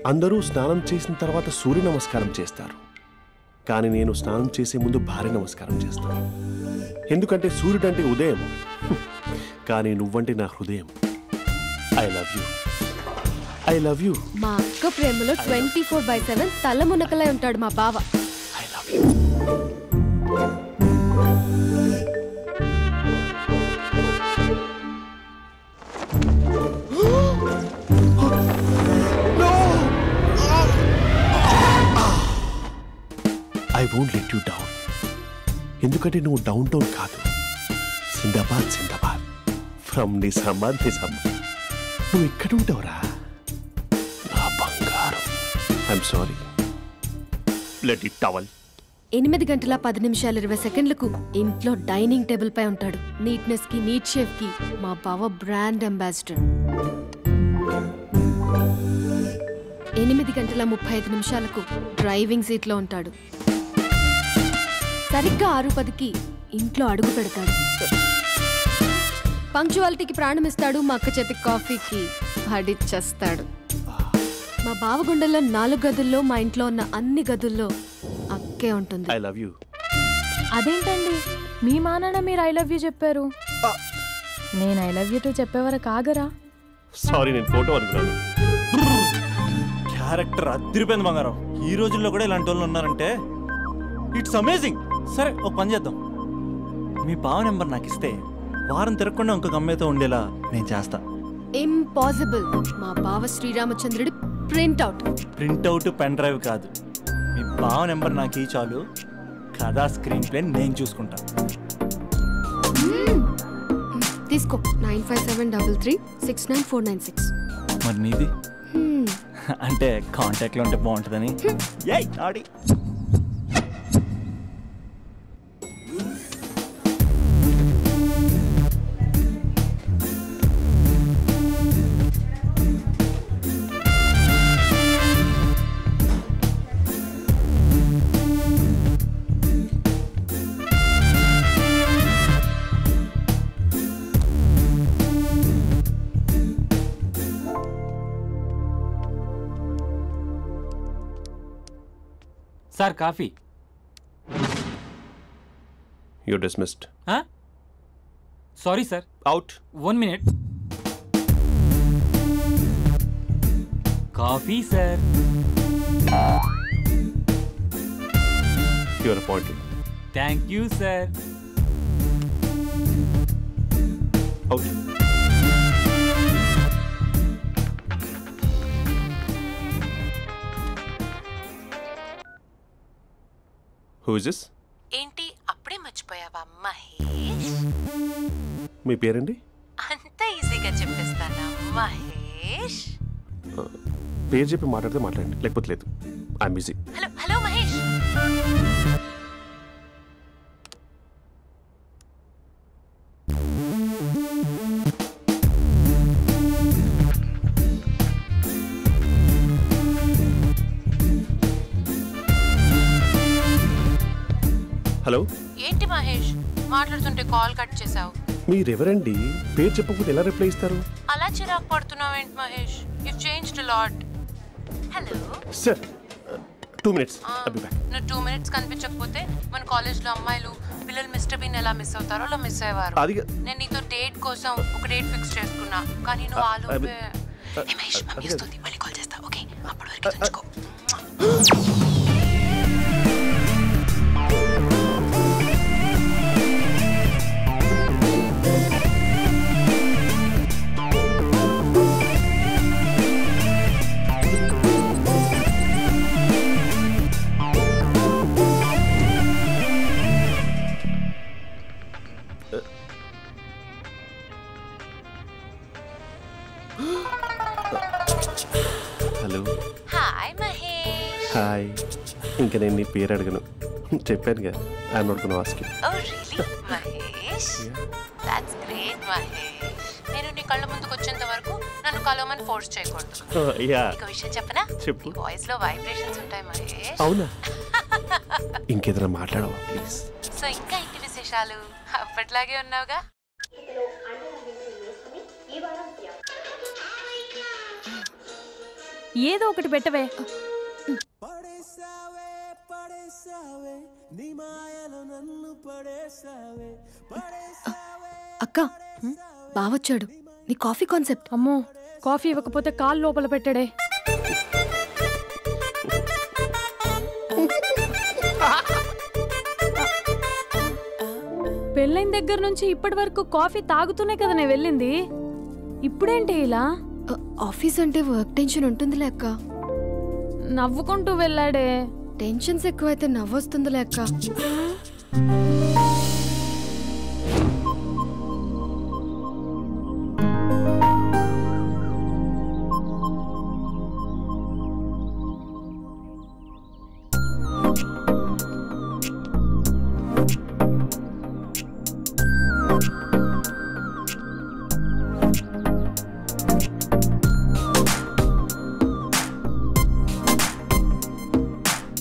అందరూ స్నానం చేసిన తర్వాత సూర్య నమస్కారం చేస్తారు, కానీ నేను స్నానం చేసే ముందు భార్య నమస్కారం చేస్తాను. ఎందుకంటే సూర్యుడు అంటే ఉదయం, కానీ నువ్వంటే నా హృదయం. I love you, I love you. మా అక్క ప్రేమలో 24/7 తల మునకలై ఉంటాడు మా బావ. I love you. I won't let you down. ఎందుకంటే నువ్వు డౌన్ టౌన్ కాదు, జిందాబాద్ జిందాబాద్ ఫ్రమ్ నిజామాబాద్ నిజామాబాద్. నువ్వు ఇక్కడ ఉంటావురా నా బంగారం. I'm sorry. Let it towel. 8:10:20 ఇంట్లో డైనింగ్ టేబుల్ పై ఉంటాడు. నీట్నెస్ కి, నీట్ షేఫ్ కి మా బావ బ్రాండ్ అంబాసిడర్. 8:35 డ్రైవింగ్ సీట్ లో ఉంటాడు. సరిగ్గా 6:10 ఇంట్లో అడుగు పెడతాడు. పంక్చువాలిటీకి ప్రాణం ఇస్తాడు. మా అక్క చేతి కాఫీకి పడిచ్చేస్తాడు. మా బావ గుండెల్లో 4 గదుల్లో, మా ఇంట్లో ఉన్న అన్ని గదుల్లో అక్కే ఉంటుంది. I love you. అదేంటండి మీ మానాన్న మీరు ఐ లవ్ యూ చెప్పారు, నేను ఐ లవ్ యూ టు చెప్పేవరకు ఆగరా? సారీ, నేను ఫోటో అనుకున్నాను. క్యారెక్టర్ అదిరిపోయింది బంగారం. ఈ రోజుల్లో కూడా ఇలాంటి వాళ్ళు ఉన్నారంటే ఇట్స్ అమేజింగ్. సరే ఒక పని చేద్దాం, మీ బావ నెంబర్ నాకు ఇస్తే వారం తిరగకుండా ఇంకొక అమ్మాయితో ఉండేలా నేను చేస్తా. ఇంపాసిబుల్. మా బావ శ్రీరామచంద్రుడి ప్రింట్అవుట్ పెన్ డ్రైవ్ కాదు, మీ బావ నెంబర్ నాకు చాలు. కథా స్క్రీన్ ప్లే నేను చూసుకుంటా. తీసుకో. 9573369496. మరి నీది? అంటే కాంటాక్ట్లో ఉంటే బాగుంటుందని. ఆడి sir coffee. You're dismissed. Sorry sir. Out. 1 minute. Coffee sir. You're appointed. Thank you sir. Out. Who is this? ఏంటి అప్పుడే మర్చిపోయావా మహేష్? మీ పేరండి? అంత ఈజీగా చెప్పేస్తానా మహేష్? పేరు చెప్పి మాట్లాడితే మాట్లాడండి, లేకపోతే లేదు. I'm busy. Hello hello Mahesh. Hello. ఏంటి మహేష్ మాట్లాడుతుంటే కాల్ కట్ చేసావు? మీరెవరండి? పేరు చెప్పకపోతే ఎలా రిప్లై ఇస్తారు? అలా చిరాకు పడుతున్నావేంటి Mahesh? You changed lot. Hello sir, 2 minutes. I'll be back. నువ్వు 2 minutes కనిపించకపోతే మన కాలేజ్లో అమ్మాయిలు పిల్లలు మిస్టర్ బీన్ ఎలా మిస్ అవుతారో అలా మిస్ అయ్యేవారు. నేను నీతో డేట్ కోసం ఒక డేట్ ఫిక్స్ చేసుకున్నా, కానీ నువ్వు ఆలోపే. మహేష్ మమ్మీ వస్తుంది, మళ్ళీ కాల్ చేస్తా. ఓకే, అప్పటి వరకు తెచ్చుకో. హలో. హాయ్ మహేష్. హాయ్. ఇంకా నేను నీ పేరు అడగను, చెప్పానుగా. I'm not gonna ask you. Oh really Mahesh? That's great Mahesh. నేను నీ కళ్ళ ముందుకు వచ్చేంత వరకు నన్ను కలవమని ఫోర్స్ చేయకూడదు. నీకు విషయం చెప్పనా? చెప్పు. వాయిస్ లో వైబ్రేషన్స్ ఉంటాయి మహేష్. అవునా? ఇంకేదైనా మాట్లాడవా ప్లీజ్? సో ఇంకా ఇంటి విశేషాలు అప్పట్లాగే ఉన్నావుగా? ఏదో ఒకటి పెట్టవే. అక్క బావొచ్చాడు. నీ కాఫీ కాన్సెప్ట్. అమ్మో, కాఫీ ఇవ్వకపోతే కాలు లోపల పెట్టాడే. పెళ్ళైన దగ్గర నుంచి ఇప్పటి వరకు కాఫీ తాగుతూనే కదా నేను వెళ్ళింది. ఇప్పుడేంటి ఇలా? ఆఫీస్ అంటే వర్క్ టెన్షన్ ఉంటుందిలే అక్క. నవ్వుకుంటూ వెళ్ళాడే. టెన్షన్స్ ఎక్కువైతే నవ్వొస్తుందిలే అక్క.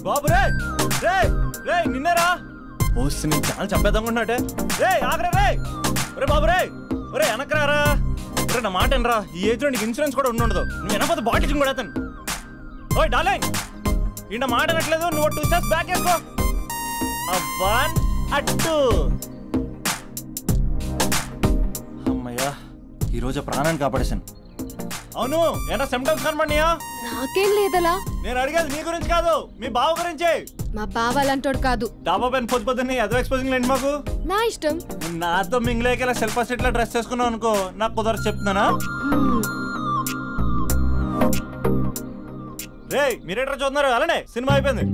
బాబు రే రే రే నిన్నేరా పోస్ట్ నేను చాలా చంపేద్దామనుకుంటున్నాటే. రే ఆగరా రే. ఒరే బాబు రే, ఒరే వెనకరారా. ఒరే నా మాట అనరా, ఈ ఏజ్ లో నీకు ఇన్సూరెన్స్ కూడా ఉండదు. నువ్వు వెనకపోతే బాటిల్ కూడా అతను. ఓయ్ డార్లింగ్, ఈ నా మాట అనట్లేదు. నువ్వు 2 స్టెప్స్ బ్యాక్ వేసుకో. 1 2. అమ్మయ్యా, ఈరోజు ప్రాణాన్ని కాపాడేశాను. అవును, ఏనా సిమ్టమ్స్ కనబడినాయా? నాకేం లేదలా. నేను అడిగేది నీ గురించి కాదు, మీ బావ గురించి. మా బావ అలాంటోడు కాదు. డాబా పైన పొద్దున్నే ఎదో ఎక్స్పోజింగ్ లేండి మాకు. నా ఇష్టం. నాతో మింగిలేక సెల్ఫ్ సెట్ లా డ్రెస్ చేసుకున్నావు అనుకో, నాకు కుదరదు చెప్తున్నానా? రే మీరేట్రా చూస్తున్నారు? అలానే సినిమా అయిపోయింది.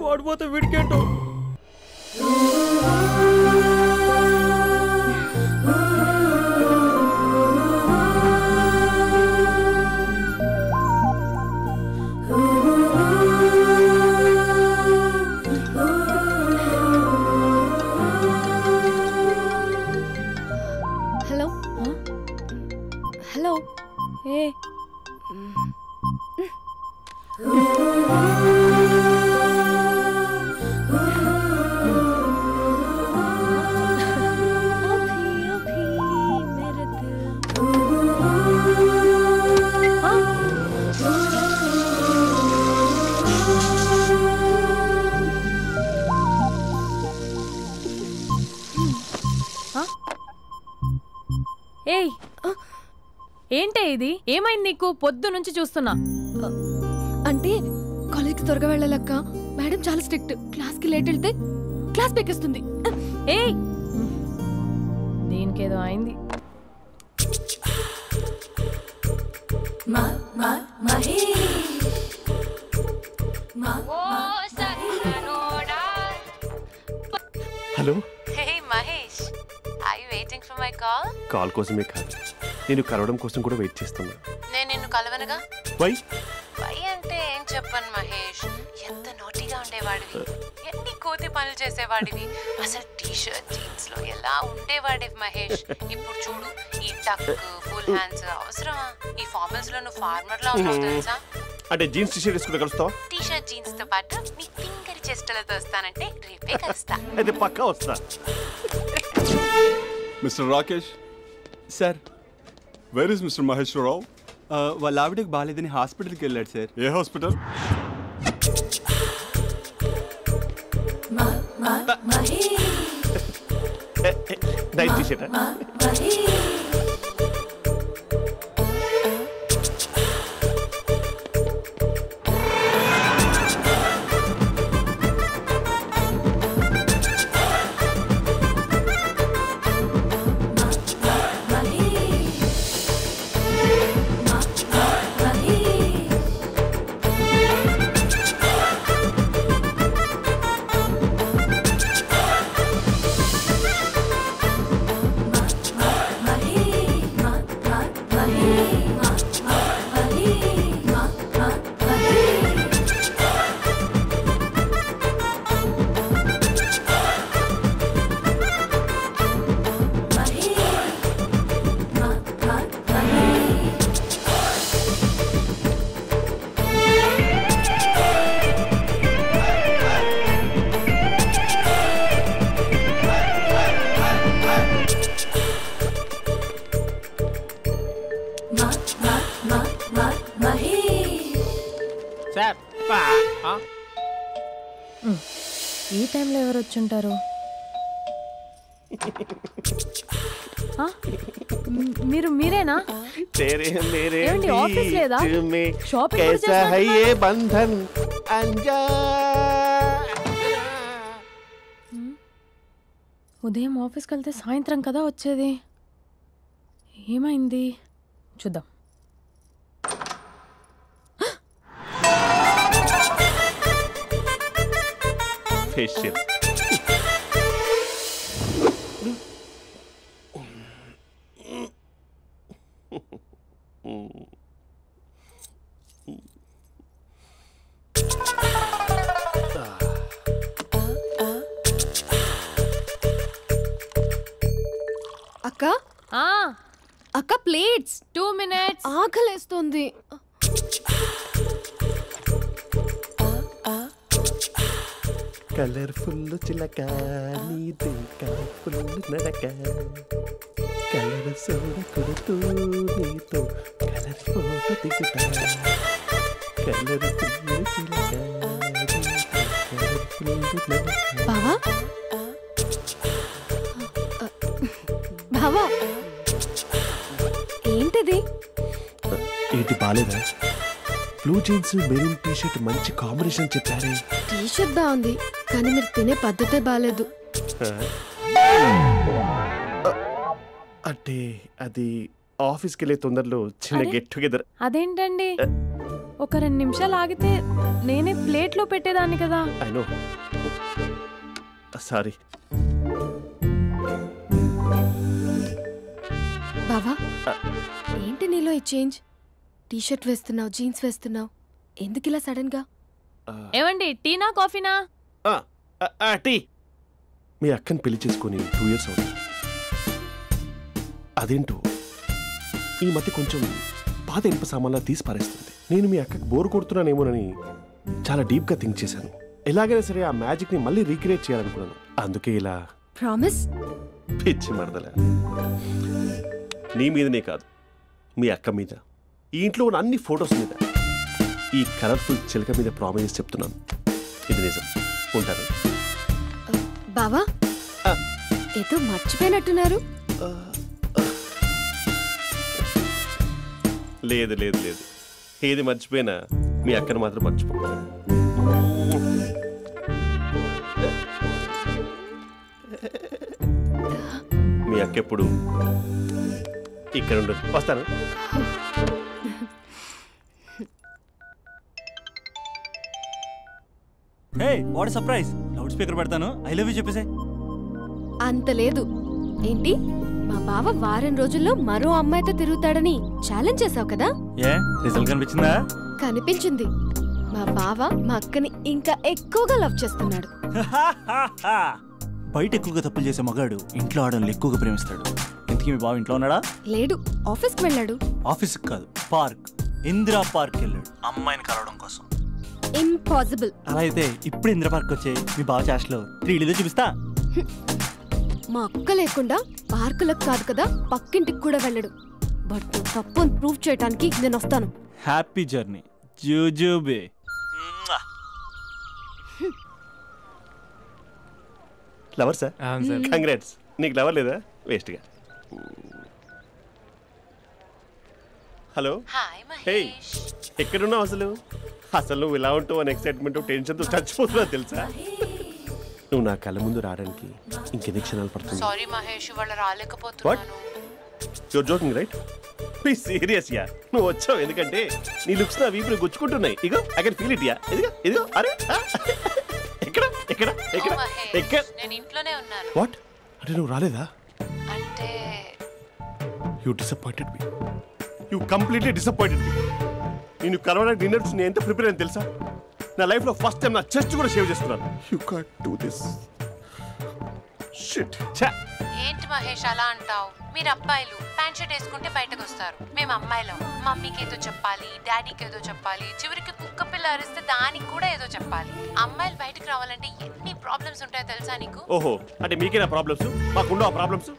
వాడిపోతే వీడికేంటో. Hello hello. ఏ ఏయ్, ఏంటే ఇది? ఏమైంది నీకు? పొద్దు నుంచి చూస్తున్నా. అంటే కాలేజ్కి త్వరగా వెళ్ళాలక్క. మేడం చాలా స్ట్రిక్ట్. క్లాస్కి లేట్ వెళ్తే క్లాస్ పెక్కిస్తుంది. ఏయ్, దీనికేదో అయింది. Hello. Hey Mahesh, are you waiting for my call? Call కోసమే కాదు, నేను కలవడం కోసం కూడా వెయిట్ చేస్తున్నా. నేను నిన్ను కలవనుగా. వై వై అంటే ఏం చెప్పను మహేష్. ఎంత నోటీగా ఉండేవాడివి, ఎన్ని కోతి పనులు చేసేవాడివి. అసలు టీ షర్ట్ జీన్స్ లో ఎలా ఉండేవాడివి మహేష్. ఇప్పుడు చూడు, ఈ టక్ ఫుల్ హ్యాండ్స్ అవసరమా? ఈ ఫార్మల్స్ లో నువ్వు ఫార్మర్ లా ఉన్నావు తెలుసా? అంటే జీన్స్ టీ షర్ట్ వేసుకుంటే కలుస్తావా? టీ షర్ట్ జీన్స్ తో పాటు నీ ఫింగర్ చెస్టలతో వస్తానంటే రేపే కలుస్తా. అయితే పక్కా వస్తా. Mister Rakesh sir, where is mister Maheshwararao? వాళ్ళ ఆవిడకి బాగాలేదని హాస్పిటల్కి వెళ్ళాడు సార్. ఏ హాస్పిటల్? నైట్ టీ షర్ట్. టైంలో ఎవరు వచ్చుంటారు? మీరేనా? ఏమండి, ఆఫీస్ లేదా? షాపింగ్ కూడా చేస్తున్నారు? ఉదయం ఆఫీస్కి వెళ్తే సాయంత్రం కదా వచ్చేది. ఏమైంది చూద్దాం. ఫేషియల్ అక్క అక్క ప్లేట్స్ 2 minutes. ఆకలేస్తుంది. కలర్ఫుల్ చిలక నీదే కలర్ఫుల్ నడక కలర్ సోడ కొడుతూ నీతో కలర్ ఫోటో దిగుతా కలర్ఫుల్ చిలక బావా బావా ఏంటిది? ఏంటి బాలేదా? Blue jeans maroon T shirt మంచి కాంబినేషన్ చెప్పారే. టీ షర్ట్ బాగుంది కానీ మీరు తినే పద్ధతే బాలేదు. అంటే అది ఆఫీస్కి వెళ్ళే తొందరలో చిన్న గెట్ టుగెదర్. అదేంటండి, ఒక 2 నిమిషాలు ఆగితే నేనే ప్లేట్లో పెట్టేదాన్ని కదా. I know, sorry. బావా ఏంటి నీలో ఈ చేంజ్? టీ షర్ట్ వేస్తున్నావు, జీన్స్ వేస్తున్నావు, ఎందుకు ఇలా సడన్ గా? ఏమండి, టీనా కాఫీనా? టీ. మీ అక్కని పెళ్లి చేసుకుని 2 years అవుతుంది. అదేంటో ఈ మధ్య కొంచెం పాత ఇనుప సామాన్లా తీసి పారేస్తుంది. నేను మీ అక్కకి బోర్ కొడుతున్నానేమోనని చాలా డీప్గా థింక్ చేశాను. ఎలాగైనా సరే ఆ మ్యాజిక్ ని మళ్ళీ రీక్రియేట్ చేయాలనుకున్నాను. అందుకే ఇలా. ప్రామిస్? పిచ్చి మరదల, నీ మీదనే కాదు, మీ అక్క మీద, ఈ ఇంట్లో ఉన్న అన్ని ఫొటోస్ మీద, ఈ కలర్ఫుల్ చిలక మీద ప్రామిస్ చెప్తున్నాను. ఇది నిజం. ఉంటాను. బావా ఏదో మర్చిపోయినట్టున్నారు. లేదు లేదు లేదు, ఏది మర్చిపోయినా మీ అక్కను మాత్రం మర్చిపో. మీ అక్క ఎప్పుడు ఇక్కడ ఉండదు. వస్తాను. హే, వాట్ సర్ప్రైజ్! లౌడ్ స్పీకర్ పెడతాను, ఐ లవ్ యూ చెప్పేసే. అంత లేదు. ఏంటి, మా బావ వారం రోజుల్లో మరో అమ్మాయితో తిరుగుతాడని ఛాలెంజ్ చేసావు కదా? ఏ రిజల్ట్ కనిపించిందా? కనిపించింది. మా బావ మా అక్కని ఇంకా ఎక్కువగా లవ్ చేస్తున్నాడు. బయట ఎక్కువగా తప్పులు చేసే మగాడు ఇంట్లో ఆడవాళ్ళని ఎక్కువగా ప్రేమిస్తాడు. ఇంతకీ మీ బావ ఇంట్లో ఉన్నాడా? లేడు, ఆఫీస్కి వెళ్ళాడు. ఆఫీస్కి కాదు, పార్క్, ఇందిరా పార్క్ వెళ్ళాడు అమ్మాయిని కలవడం కోసం. ఇంపాసిబుల్. అలా అయితే ఇప్పుడు ఇందిరా పార్క్ వచ్చే మీ బావ చాష్లో 3Dలో చూపిస్తా. మా అక్క లేకుండా పార్కులకు కాదు కదా, పక్కింటికి కూడా వెళ్ళడు. బట్ తప్పు ప్రూవ్ చేయడానికి నేను వస్తాను. హ్యాపీ జర్నీ జూజూబే. Lover sir? కంగ్రాట్స్. నీకు లవర్ లేదా? వేస్ట్గా. హలో. హే, ఎక్కడున్నావు అసలు? అసలు నువ్వు ఇలా ఉంటావు అని ఎక్సైట్మెంట్ టెన్షన్తో చచ్చిపోతున్నా తెలుసా? నువ్వు నా కళ్ళ ముందు రావడానికి ఇంకెన్ని క్షణాలు పడుతుంది? సారీ మహేష్, వాళ్ళు రాలేకపోతున్నాను. Your joking right? Please serious యా. నువ్వు వచ్చావు ఎందుకంటే నీ లుక్స్ నా వీపుని గుచ్చుకుంటున్నాయి. ఇగో ఐ కెన్ ఫీల్ ఇట్ యా. ఇదిగో ఇదిగో. అరే ఎక్కడ ఎక్కడ ఎక్కడ ఎక్కడ? నేను ఇంట్లోనే ఉన్నాను. వాట్ అంటే నువ్వు రాలేదా? అంటే you disappointed me. You completely disappointed me. నేను కలవడానికి డిన్నర్స్ నేను ఎంత ప్రిపేర్ అని తెలుసా? నా లైఫ్లో ఫస్ట్ టైం నా చెస్ట్ కూడా సేవ్ చేస్తున్నాను. You can't do this. Shit. ఏంటి మహేష్ అలా అంటావు? మీరు అబ్బాయిలు ప్యాంట్ షర్ట్ వేసుకుంటే బయటకు వస్తారు. మేము అమ్మాయిలం మమ్మీకి ఏదో చెప్పాలి, డాడీకి ఏదో చెప్పాలి, చివరికి కుక్క పిల్ల అరిస్తే దానికి కూడా ఏదో చెప్పాలి. అమ్మాయిలు బయటకు రావాలంటే ఎన్ని ప్రాబ్లమ్స్ ఉంటాయో తెలుసా నీకు? ఓహో, అంటే మీకేనా ప్రాబ్లమ్స్? మాకుండా ఆ ప్రాబ్లమ్స్?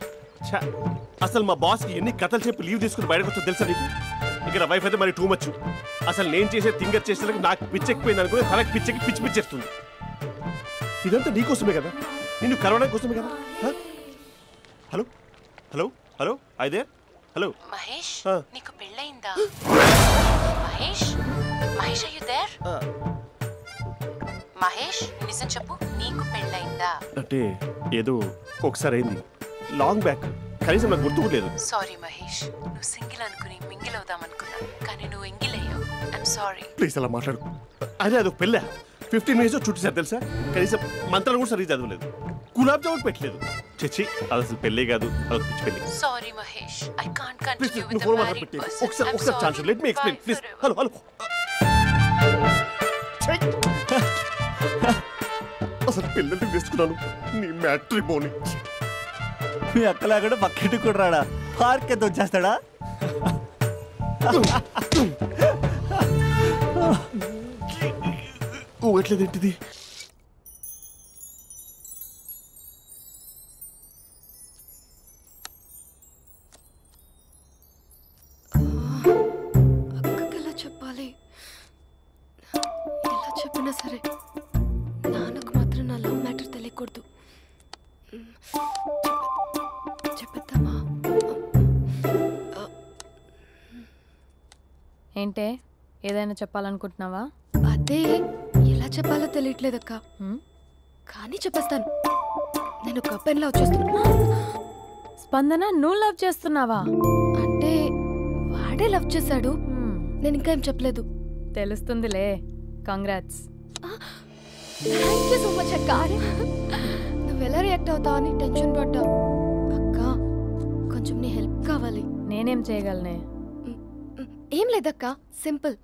అసలు మా బాస్కి ఎన్ని కథలు చెప్పి లీవ్ తీసుకుని బయటకు వచ్చో తెలుసా నీకు? ఇక్కడ వైఫ్ అయితే మరి టూ మచ్. అసలు నేను చేసే థింగర్ చేసేందుకు నాకు పిచ్చెక్కిపోయింది అనుకుని తనకి పిచ్చెక్కి పిచ్చి పిచ్చేస్తుంది. ఇదంతా నీకోసమే కదా, నిన్ను కరోనా కోసమే కదా. హలో హలో హలో అయితే హలో మహేష్ నీకు పెళ్ళయిందా? Mahesh Mahesh are you there? Mahesh నిజం చెప్పు, నీకు పెళ్ళయిందా? అంటే ఏదో ఒకసారి అయింది, లాంగ్ బ్యాక్, కనీసం నాకు గుర్తుకోలేదు. సారీ మహేష్, నువ్వు సింగిల్ అనుకుని మింగిల్ అవుదాం అనుకున్నా, కానీ నువ్వు ఎంగిల్ అయ్యావు. I'm sorry. ప్లీజ్ అలా మాట్లాడు. అదే అదొక పెళ్ళా, 15 minutes చుట్టేసారు తెలుసా. కనీసం మంత్రాలు కూడా సరిగ్గా చదవలేదు, గులాబ్ జామున్ పెట్టలేదు. చచ్చి అది అసలు పెళ్ళే కాదు, అదొక పిచ్చి పెళ్ళి. Sorry Mahesh, I can't continue with the phone married పెట్టి పర్సన్. ఒకసారి chance let me explain please. Hello hello అసలు పిల్లల్ని తీసుకున్నాను నీ మ్యాట్రిమోని. మీ అక్కలా కూడా పక్కింటి కూడా రాడా, పార్క్ ఎంత వచ్చేస్తాడా? ఎట్లేదేంటిది? అక్కకి ఎలా చెప్పాలి? ఎలా చెప్పినా సరే నాన్నకు మాత్రం నా లవ్ మ్యాటర్ తెలియకూడదు. చెప్పేద్దామా? ఏంటే ఏదైనా చెప్పాలనుకుంటున్నావా? అదే ఎలా చెప్పాలో తెలియట్లేదక్క, కానీ చెప్పేస్తాను. నేను ఒక అబ్బాయిలా వచ్చేస్తున్నా. స్పందన, నువ్వు లవ్ చేస్తున్నావా? అంటే వాడే లవ్ చేశాడు, నేను ఇంకా ఏం చెప్పలేదు. తెలుస్తుందిలే. Congrats. Thank you so much అక్క. నువ్వు ఎలా రియాక్ట్ అవుతావు అని టెన్షన్ పడ్డా. అక్క కొంచెం నీ హెల్ప్ కావాలి. నేనేం చేయగలనే? ఏం లేదక్క, సింపుల్.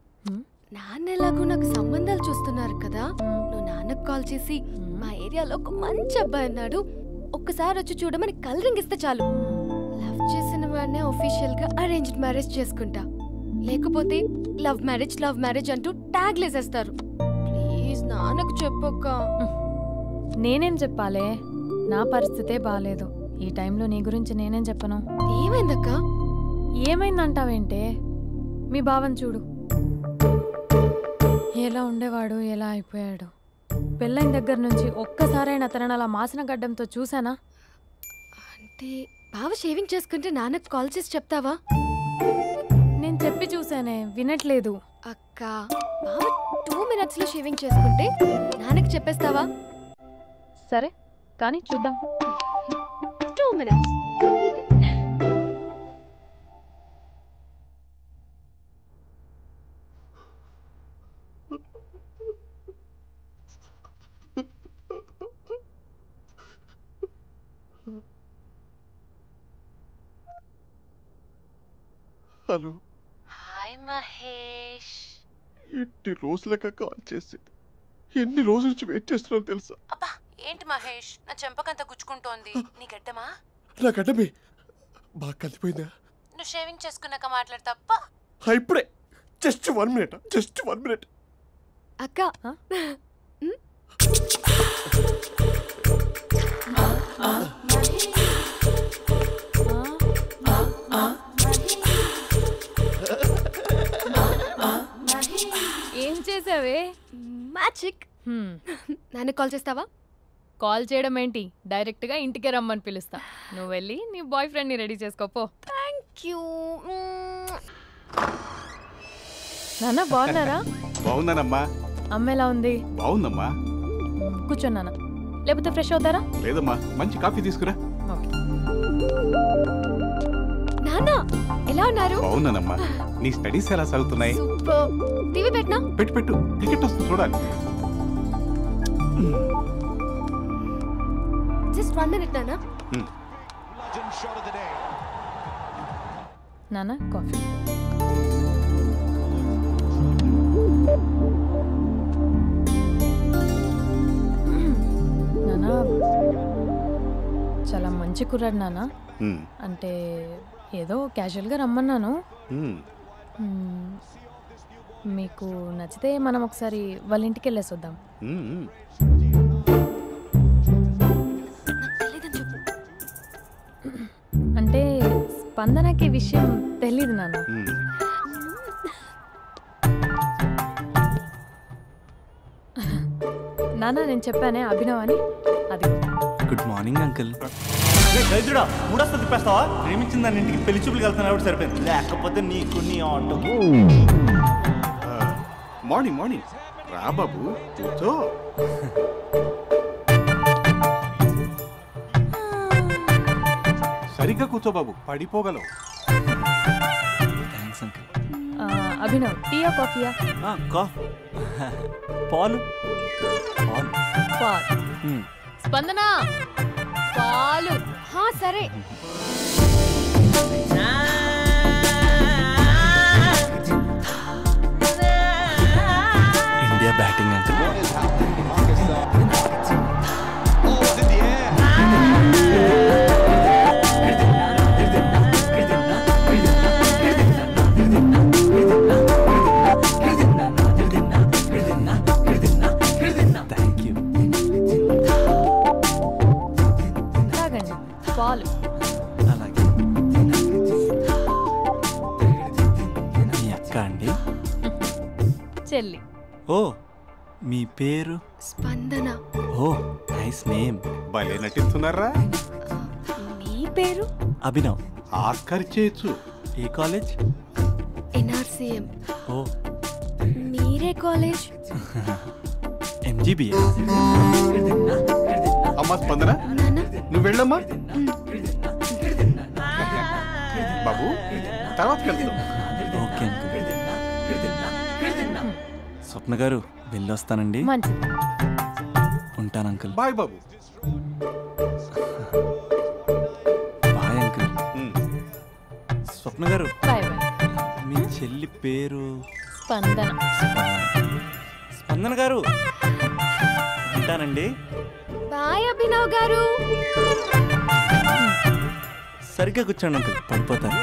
నాన్న ఎలాగో నాకు సంబంధాలు చూస్తున్నారు కదా, నువ్వు నాన్నకు కాల్ చేసి మా ఏరియాలో ఒక మంచి అబ్బాయి అన్నాడు, ఒక్కసారి వచ్చి చూడమని కలరింగ్ ఇస్తే చాలు. లవ్ చేసిన వాడినే ఒఫీషియల్ గా అరేంజ్డ్ మ్యారేజ్ చేసుకుంటా. లేకపోతే లవ్ మ్యారేజ్ అంటూ ట్యాగ్ లేసేస్తారు. ప్లీజ్ నాన్నకు చెప్పక్క. నేనేం చెప్పాలే? నా పరిస్థితే బాలేదు. ఈ టైంలో నీ గురించి నేనేం చెప్పను? ఏమైందక్క? ఏమైందంటావేంటే? మీ భావం చూడు, ఎలా ఉండేవాడు, ఎలా అయిపోయాడు. పెళ్ళైన దగ్గర నుంచి ఒక్కసారైనా తనని అలా మాసిన గడ్డంతో చూసానా? అంటే బావ షేవింగ్ చేసుకుంటే నాన్నకు కాల్ చేసి చెప్తావా? నేను చెప్పి చూసానే, వినట్లేదు. అక్క బావ 2 minutes లో షేవింగ్ చేసుకుంటే నాన్నకు చెప్పేస్తావా? సరే కానీ చూద్దాం. 2 minutes. హలో. హాయ్ మహేష్. ఎన్ని రోజులక కాల్ చేసి, ఎన్ని రోజుల నుంచి వెయిట్ చేస్తున్నాను తెలుసా? అబ్బా ఏంటి మహేష్, నా చెంపకంత గుచ్చుకుంటోంది. నీ గడ్డమా? నా గడ్డమే బాగా కలిపోయిందా? నువ్వు షేవింగ్ చేసుకున్నాక మాట్లాడతాప్పా. ఇప్పుడే జస్ట్ 1 minute, జస్ట్ 1 minute. అక్క ఏం చేసావే? మ్యాజిక్. నాన్న కాల్ చేస్తావా? కాల్ చేయడం ఏంటి, డైరెక్ట్గా ఇంటికే రమ్మని పిలుస్తా. నువ్వు వెళ్ళి నీ బాయ్ ఫ్రెండ్ని రెడీ చేసుకోపో. Thank you. నాన్న బాగున్నారా? బాగున్నానమ్మా. అమ్మ ఎలా ఉంది? బాగుందమ్మా. కూర్చోన్నానా, లేకపోతే ఫ్రెష్ అవుతారా? లేదమ్మా, మంచి కాఫీ తీసుకురా. నాన్న ఎలా ఉన్నారు? బాగున్నానమ్మా. నీ స్టడీస్ ఎలా సాగుతున్నాయి? సూపర్. టీవీ పెట్టనా? పెట్టు, టికెట్ వస్తుంది చూడాలి. జస్ట్ 1 minute నాన్న. నాన్న కాఫీ. నాన్న చాలా మంచి కుర్రాడు నాన్న. అంటే ఏదో క్యాజువల్గా రమ్మన్నాను. మీకు నచ్చితే మనం ఒకసారి వాళ్ళ ఇంటికి వెళ్ళేసి వద్దాం. అంటే స్పందనకి విషయం తెలీదు నాన్న. నాన్న నేను చెప్పానే అభినవ్ అని, అది. Good morning uncle. దరిద్రుడా మూడొస్తా తిప్పేస్తావా? ప్రేమించిన దాని ఇంటికి పెళ్లి చూపులు వెళ్తున్నా కాబట్టి సరిపోయింది, లేకపోతే నీకు నీ ఆటో. మార్నింగ్ మార్నింగ్ రా బాబు, కూర్చో. సరిగ్గా కూర్చో బాబు, పడిపోగలవు. Thanks uncle. అభినవ్ టీయా కాఫీయా? పాలు. పాలు. స్పందన పాలు. సరే. India batting uncle. పాలు. అలాగే. మీ అక్క అండి? చెల్లి. ఓ, మీ పేరు? స్పందన. ఓ, నైస్ నేమ్. భలే నటిస్తున్నారా? మీ పేరు? అభినవ్. ఆస్కార్ చేయొచ్చు. ఏ కాలేజ్? NRCM. ఓ, మీరే కాలేజ్? MGBA. అమ్మా స్పందన, నువ్వు వెళ్ళమ్మా. బాబు తర్వాత వెళ్తాం. Okay uncle. స్వప్న గారు వెళ్ళొస్తానండి. మంచిది. ఉంటాను అంకుల్. బాయ్ బాబు. Bye uncle. స్వప్న గారు, బాయ్ బాయ్. మీ చెల్లి పేరు? స్పందన. స్పందన గారు, ఉంటానండి. బాయ్ అభినవ్ గారు. సరిగ్గా కూర్చోండి అంకుల్, పడిపోతారు.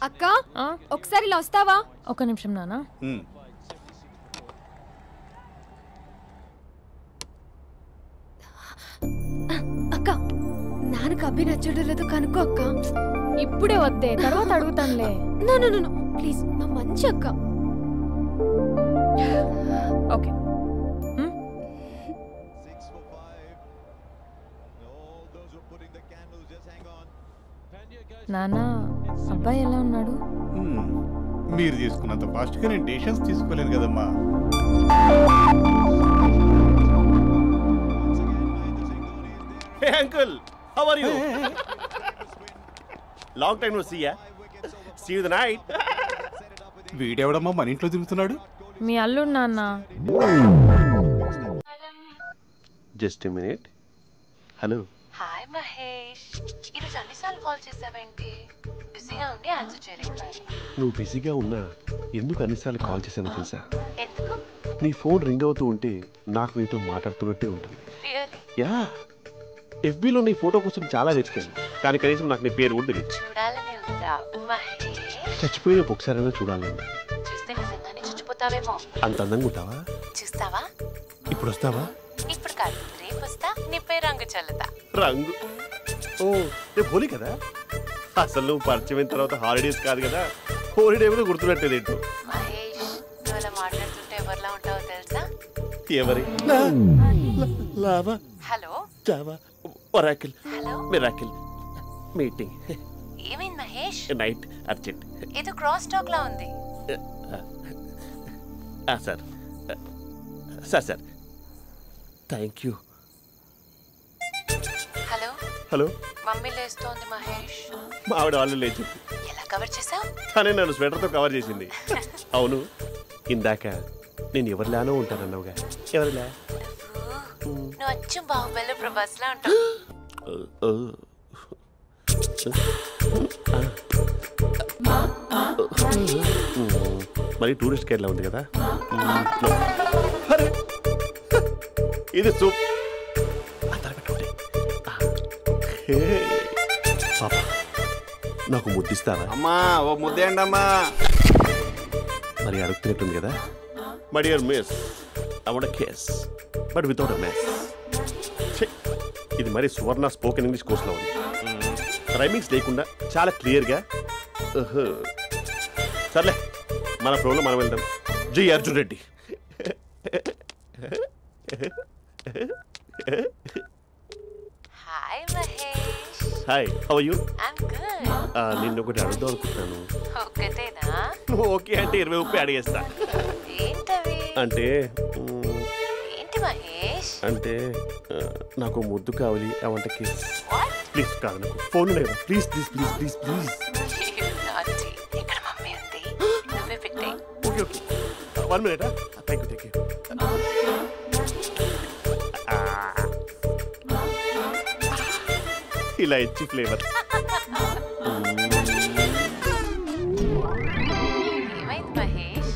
అక్క ఒకసారి ఇలా వస్తావా? ఒక నిమిషం నాన్న. అక్క నాన్నకు అభి నచ్చడం లేదో కనుక్కో అక్క. ఇప్పుడే వద్దే, తర్వాత అడుగుతానులే. నో ప్లీజ్, నా మంచి అక్క. ఓకే. నాన్న, అబ్బాయి ఎలా ఉన్నాడు? మీరు తీసుకున్నంత ఫాస్ట్గా నేను డెసిషన్స్ తీసుకోలేను కదమ్మా. Hey uncle, how are you? Long time no see ya. See you the night. వీడెవడమ్మా మన ఇంట్లో తిరుగుతున్నాడు? మీ అల్లుడు నాన్న. Just a minute. Hello. Hi Mahesh, ఈరోజు అన్నిసార్లు కాల్ చేసావేంటి? బిజీగా ఉండి ఆన్సర్ చేయలేదు. నువ్వు బిజీగా ఉన్నా ఎందుకు అన్నిసార్లు కాల్ చేశానో తెలుసా? ఎందుకు? నీ ఫోన్ రింగ్ అవుతూ ఉంటే నాకు నీతో మాట్లాడుతున్నట్టే ఉంటుంది. యా, FBలో నీ ఫోటో కోసం చాలా వెతికాను, కానీ కనీసం నాకు నీ పేరు కూడా తెలియదు. చూడాలని ఉందా మహేష్? చచ్చిపోయిన ఒకసారైనా చూడాలని. చూస్తే నిజంగానే చచ్చిపోతావేమో. అంత అందంగా ఉంటావా? చూస్తావా? ఇప్పుడు వస్తావా? ఇప్పుడు కాదు, రేపు వస్తా, నీపై రంగు చల్లుతా. రంగు? ఓ, రేపు హోలీ కదా. అసలు నువ్వు పరిచయం అయిన తర్వాత హాలిడేస్ కాదు కదా, హోలిడే కూడా గుర్తుపెట్టేదేంటో. మహేష్, నువ్వు అలా మాట్లాడుతుంటే ఎవరిలా ఉంటావో తెలుసా? ఎవరి? Lava, hello, Java, Oracle, hello, miracle, meeting. ఏమైంది మహేష్? Night urgent. ఏదో క్రాస్ టాక్ లా ఉంది. Sir sir sir thank you. Hello hello, mummy లేస్తోంది మహేష్. మా ఆవిడ వాళ్ళు లేచి ఎలా కవర్ చేసావు? తనే నన్ను స్వెటర్తో కవర్ చేసింది. అవును, ఇందాక నేను ఎవరిలానో ఉంటానన్నావుగా, ఎవరిలా? నువ్వు అచ్చం బాహుబలి ప్రభాస్ లా ఉంటావు. మరి టూరిస్ట్ గైడ్లా ఉంది కదా. ఇది సూప్. పాపా, నాకు ముద్దిస్తావా? అమ్మా ఓ ముద్దేయండి అమ్మా. మరి అడుగుతున్నట్టుంది కదా. My dear miss, I want kiss but without a mess. ఇది మరి సువర్ణ స్పోకెన్ ఇంగ్లీష్ కోర్సులో ఉంది. రైమింగ్స్ లేకుండా చాలా క్లియర్గా. సర్లే, మన ఫ్లోలో మనం వెళ్దాం. జి Arjun Reddy. Hi Mahesh. Hi, how are you? I'm good. నిన్ను ఒకటి అడుగుదాం అనుకుంటున్నాను. ఒకటేనా? ఓకే అంటే 20 రూపాయలు అడిగేస్తా. ఏంటవి? అంటే ఏంటి మహేష్? అంటే నాకు ముద్దు కావాలి. ఆ వంటకి What? ప్లీజ్ కాదు, నాకు ఫోన్ లేదు. Please please please please please. You naughty. ఇక్కడ మమ్మీ ఉంది, నువ్వే పెట్టే. Okay okay, 1 minute. Thank you thank you. ఇలా ఇచ్చి ఫ్లేవర్. ఏమైంది మహేష్?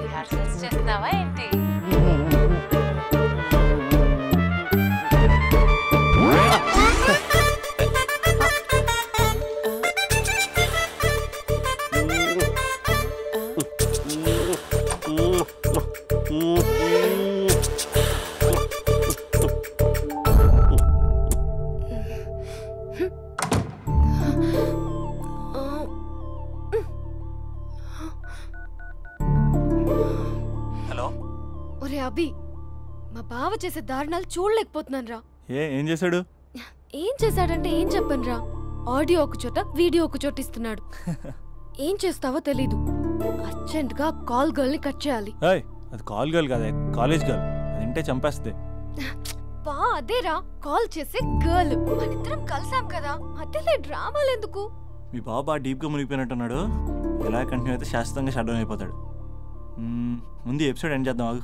రిహార్సల్స్ చేస్తున్నావా ఏంటి? హలో. ఒరే అభి, మా బావ చేసే దారుణాలు చూడలేకపోతున్నాను రా. ఏం చేశాడు? ఏం చేశాడంటే ఏం చెప్పను రా. ఆడియో ఒక చోట, వీడియో ఒక చోట ఇస్తున్నాడు. ఏం చేస్తావో తెలీదు. అర్జెంట్ గా కాల్ గర్ల్ ని కట్ చేయాలి. అది కాల్ గర్ల్ కాదే, కాలేజ్ గర్ల్. అది వింటే చంపేస్తుంది. బా అదేరా, కాల్ చేసే గర్ల్. మనిద్దరం కలిసాం కదా, మధ్యలో డ్రామాలు ఎందుకు? మీ బాబా డీప్గా మునిగిపోయినట్టున్నాడు. ఎలా కంటిన్యూ అయితే శాశ్వతంగా షట్ డౌన్ అయిపోతాడు. ముందు ఎపిసోడ్ ఎండ్ చేద్దాం, ఆగు.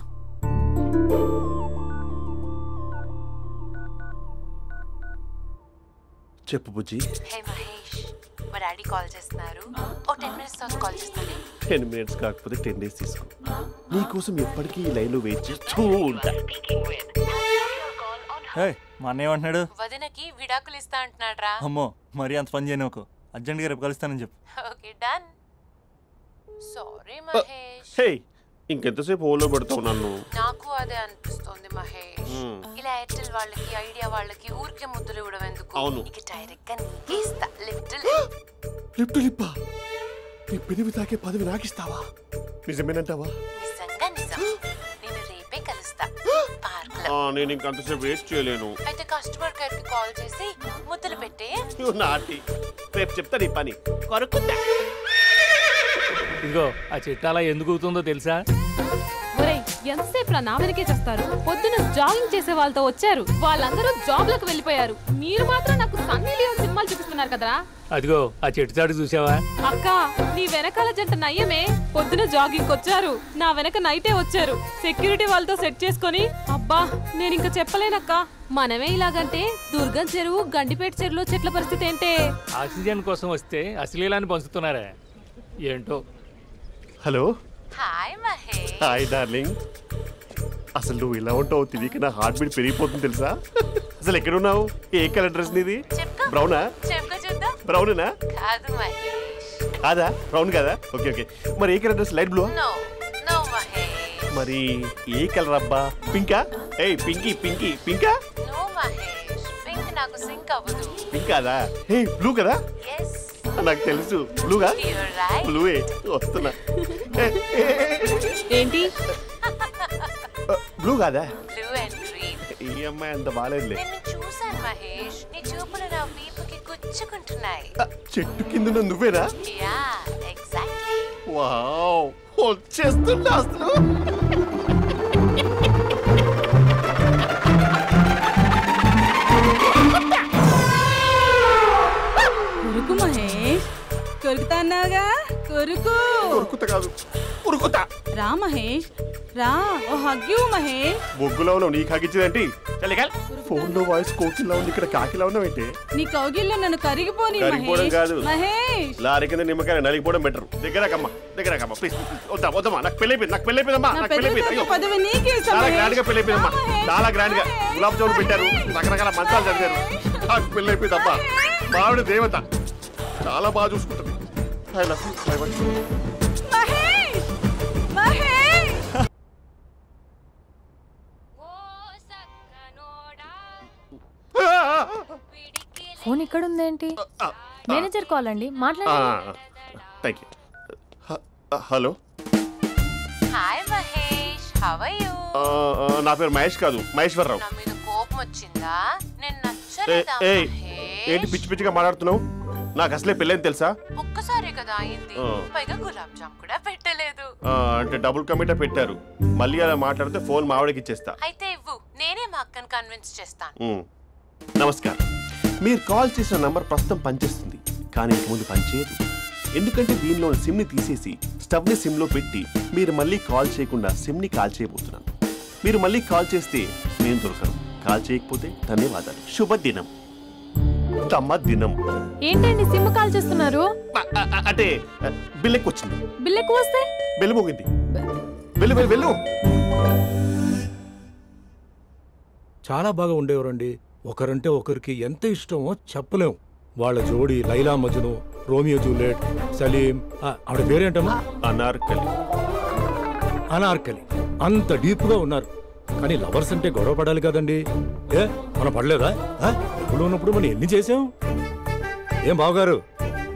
చెప్పు బుజ్జి. హే మహేష్, మా డాడీ కాల్ చేస్తున్నారు. ఓ 10 minutes తర్వాత కాల్ చేస్తాను. 10 minutes కాకపోతే 10 days తీసుకో. నీకోసం ఎప్పటికీ ఈ లైన్లో వెయిట్ చేస్తూ ఉంటా. మా అన్నయ్య ఏమంటున్నాడు? వదినకి విడాకులు ఇస్తా అంటున్నాడు రా. అమ్మో, మరీ అంత పని చేయను. ఒక అర్జెంట్గా రేపు కలుస్తానని చెప్పు. Okay done. సారీ మహేష్. హే, ఇంకెంతసేపు హోల్లో పెడతావు నన్ను? నాకు అదే అనిపిస్తుంది మహేష్. ఇలా ఎయిర్టెల్ వాళ్ళకి, ఐడియా వాళ్ళకి ఊరికే ముద్దులు ఇవ్వడం ఎందుకు? అవును. ఇక డైరెక్ట్ గా నీకే ఇస్తా. లిప్టు లిప్పా, నీ పెదవి తాకే పదవి నాకిస్తావా? నిజమేనంటావా? నిజంగా నిజం. నేను రేపే కలుస్తా పార్క్ లో. నేను ఇంకంతసేపు వెయిట్ చేయలేను. అయితే కస్టమర్ కేర్ కి కాల్ చేసి ముద్దులు పెట్టే. నాటి రేపు చెప్తా నీ పని. కొరుకుంటా. ఇదిగో ఆ చిట్టాలా ఎందుకు అవుతుందో తెలుసా? ఒరేయ్, ఎంతసేపు నా వెనకే చేస్తారు? పొద్దున జాగింగ్ చేసే వాళ్ళతో వచ్చారు, వాళ్ళందరూ జాబ్లకు వెళ్ళిపోయారు. మీరు మాత్రం నాకు సన్నీ లియోన్ సినిమాలు చూపిస్తున్నారు కదరా. అదిగో ఆ చెట్టు చాటు చూసావా? అక్క, నీ వెనకాల జంట నయ్యమే. పొద్దున జాగింగ్ వచ్చారు, నా వెనక నైటే వచ్చారు. సెక్యూరిటీ వాళ్ళతో సెట్ చేసుకొని, అబ్బా నేను ఇంకా చెప్పలేనక్క. మనమే ఇలాగంటే దుర్గం చెరువు, గండిపేట చెరువులో చెట్ల పరిస్థితి ఏంటే? ఆక్సిజన్ కోసం వస్తే అశ్లీలాన్ని పంచుతున్నారా ఏంటో. Hello. Hi Mahesh. Hi darling. అసలు నువ్వు ఇలా ఉంటావు తెలియక నా హార్ట్ బీట్ పెరిగిపోతుంది తెలుసా? అసలు ఎక్కడున్నావు? ఏ కలర్ డ్రెస్ నీది? బ్రౌనా? బ్రౌనేనా? కాదు మహేష్. కాదా? బ్రౌన్ కాదా? Okay okay. మరి ఏ colour dress? Light blue? No no Mahesh. మరి ఏ కలర్ అబ్బా? పింకా? ఏయ్ పింకీ పింకీ పింకా? నో మహేష్, పింక్ నాకు సింక్ అవ్వదు. పింక్ కాదా? ఏ బ్లూ కదా? yes. నాకు తెలుసు. బ్లూగా? You're right. బ్లూవే వస్తున్నా. ఏంటి? బ్లూ కాదా? Blue and green. ఈ అమ్మాయి అంత బాగాలేదులే. నిన్ను చూశాను మహేష్, నీ చూపులు నా వీపుకి గుచ్చుకుంటున్నాయి. చెట్టు కింద నువ్వేనా? Yeah exactly. వావ్, వచ్చేస్తున్నా అసలు. కొరుకు మహేష్, కొరుకుతా అన్నావుగా, కొరుకు. కొరుకుతా కాదు, ఉరుకుతా. రా మహేష్ రా, ఓ హగ్గు మహేష్. బొగ్గులో ఉన్నావు, నీకు హగ్గించేదేంటి? ఫోన్ లో వాయిస్ కోకిలా ఉంది, ఇక్కడ కాకిలా ఉన్నావేంటి? నీ కౌగిల్లో నన్ను కరిగిపోని కరిగిపోవడం మహేష్. కాదు. మహేష్ లారీ కింద నిమ్మకాయ నలిగిపోవడం బెటర్. దగ్గరకమ్మా దగ్గరకమ్మా ప్లీజ్. వద్దా వద్దమ్మా, నాకు పెళ్ళైపోయింది, నాకు పెళ్ళైపోయిందమ్మా, నా నాకు పెళ్ళైపోయింది. అయ్యో, పదవి నీకే ఇస్తా చాలా మహేష్. గ్రాండ్ గా పెళ్ళైపోయిందమ్మా, చాలా గ్రాండ్ గా. గులాబ్ జామున్ పెట్టారు, రకరకాల మంచాలు చదివారు. నాకు పెళ్ళైపోయిందమ్మా. మావిడ దేవత, చాలా బాగా చూసుకుంటుంది. I love you, I want you. Mahesh Mahesh phone ఇక్కడ ఉందేంటి? మేనేజర్ కాల్ అండి, మాట్లాడండి. Thank you. Hello. Hi how are you? నా పేరు మహేష్ కాదు, మహేశ్వరరావు. నా మీద కోపం వచ్చిందా? నేను నచ్చలేదా? ఏంటి పిచ్చి పిచ్చిగా మాట్లాడుతున్నావు? నాకు అసలే పెళ్ళని తెలుసా? ఒక్కసారి కదా అయింది, పైగా గులాబ్ జామ్ కూడా పెట్టలేదు. అంటే డబుల్ కమిటా పెట్టారు. మళ్ళీ అలా మాట్లాడితే ఫోన్ మావిడకి ఇచ్చేస్తా. అయితే ఇవ్వు, నేనే మా అక్కని కన్విన్స్ చేస్తాను. నమస్కారం. మీరు కాల్ చేసిన నంబర్ ప్రస్తుతం పనిచేస్తుంది, కానీ ఇంక ముందు పనిచేయదు. ఎందుకంటే దీనిలో సిమ్ని తీసేసి స్టవ్ని సిమ్లో పెట్టి మీరు మళ్ళీ కాల్ చేయకుండా సిమ్ని కాల్ చేయబోతున్నాను. మీరు మళ్ళీ కాల్ చేస్తే నేను దొరకను, కాల్ చేయకపోతే ధన్యవాదాలు. శుభదినం. తమ దినం. ఏంటండి సిమ్ కాల్ చేస్తున్నారు? అంటే బిల్ ఎక్కువ వచ్చింది. బిల్ ఎక్కువ వస్తే బెల్లు మోగింది. వెళ్ళు వెళ్ళు వెళ్ళు. చాలా బాగా ఉండేవారండి. ఒకరంటే ఒకరికి ఎంత ఇష్టమో చెప్పలేం. వాళ్ళ జోడి లైలా మజ్ను, రోమియో జూలియట్, సలీం, ఆవిడ పేరేంటమ్మా? అనార్కలి. అనార్కలి. అంత డీప్ గా ఉన్నారు. కానీ లవర్స్ అంటే గొడవ పడాలి కదండి. ఏ మనం పడలేదా? ఎప్పుడు ఉన్నప్పుడు మనం ఎన్ని చేసాం? ఏం బావగారు,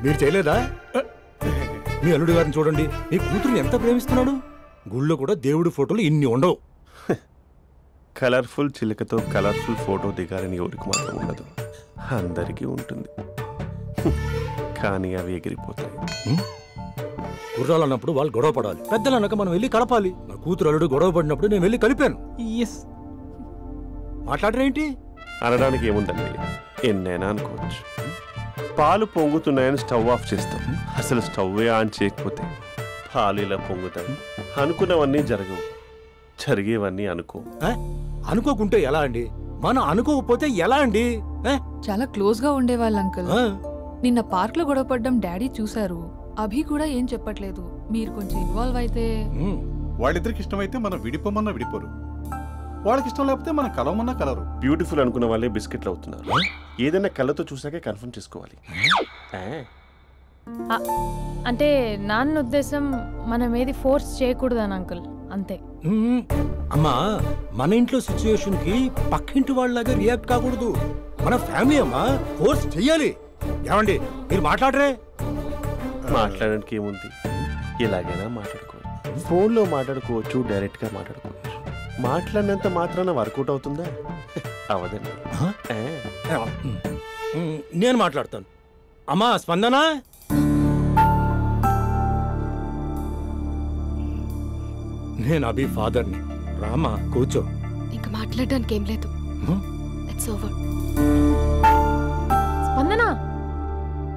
మీరు చేయలేదా? మీ అల్లుడి గారిని చూడండి, మీ కూతురుని ఎంత ప్రేమిస్తున్నాడు. గుళ్ళో కూడా దేవుడి ఫోటోలు ఇన్ని ఉండవు. కలర్ఫుల్ చిలుకతో కలర్ఫుల్ ఫోటో దిగాలని ఎవరికి మాత్రం ఉండదు, అందరికీ ఉంటుంది. కానీ అవి ఎగిరిపోతాయి. గుర్రాలు అన్నప్పుడు వాళ్ళు గొడవ పడాలి, పెద్దలు అన్నాక మనం వెళ్ళి కలపాలి. నా కూతురు అల్లుడు గొడవ పడినప్పుడు నేను వెళ్ళి కలిపాను. మాట్లాడరేంటి? అనడానికి ఏముందండి, ఎన్నైనా అనుకోవచ్చు. పాలు పొంగుతున్నాయని స్టవ్ ఆఫ్ చేస్తాం, అసలు స్టవ్వే ఆన్ చేయకపోతే పాలు ఇలా పొంగుతాయి. అనుకున్నవన్నీ జరగవు, జరిగేవన్నీ అనుకోకుంటే ఎలా అండి? మనం అనుకోకపోతే ఎలా అండి? చాలా క్లోజ్ గా ఉండేవాళ్ళు అంకుల్. నిన్న పార్క్ లో గొడవ పడ్డం డాడీ చూశారు. అభి కూడా ఏం చెప్పట్లేదు. మీరు కొంచెం ఇన్వాల్వ్ అయితే. వాళ్ళిద్దరికి ఇష్టమైతే మనం విడిపోమన్నా విడిపోరు, వాళ్ళకి ఇష్టం లేకపోతే మనం కలవమన్నా కలరు. బ్యూటిఫుల్ అనుకున్న వాళ్ళే బిస్కెట్లు అవుతున్నారు. ఏదైనా కళ్ళతో చూసాకే కన్ఫర్మ్ చేసుకోవాలి. అంటే నాన్న ఉద్దేశం మనం ఏది ఫోర్స్ చేయకూడదని అంకుల్, అంతే. అమ్మా, మన ఇంట్లో సిచ్యుయేషన్ కి పక్కింటి వాళ్ళలాగా రియాక్ట్ కాకూడదు. మన ఫ్యామిలీ అమ్మా, ఫోర్స్ చెయ్యాలి. ఏమండి మీరు మాట్లాడరే? మాట్లాడడానికి ఏముంది, ఎలాగైనా మాట్లాడుకోవచ్చు. ఫోన్లో మాట్లాడుకోవచ్చు, డైరెక్ట్గా మాట్లాడుకోవచ్చు. మాట్లాడినంత మాత్రాన వర్కౌట్ అవుతుందా? అవదండి. నేను మాట్లాడతాను. అమ్మా స్పందన, నేను అభి ఫాదర్ని. రామా కూర్చో. ఇంకా మాట్లాడడానికి ఏం లేదు. It's over. స్పందన.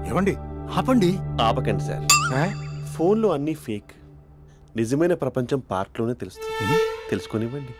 ఏమండి ఆపండి. ఆపకండి సార్. ఫోన్లో అన్నీ ఫేక్, నిజమైన ప్రపంచం పార్ట్లోనే తెలుస్తుంది. తెలుసుకొనివ్వండి.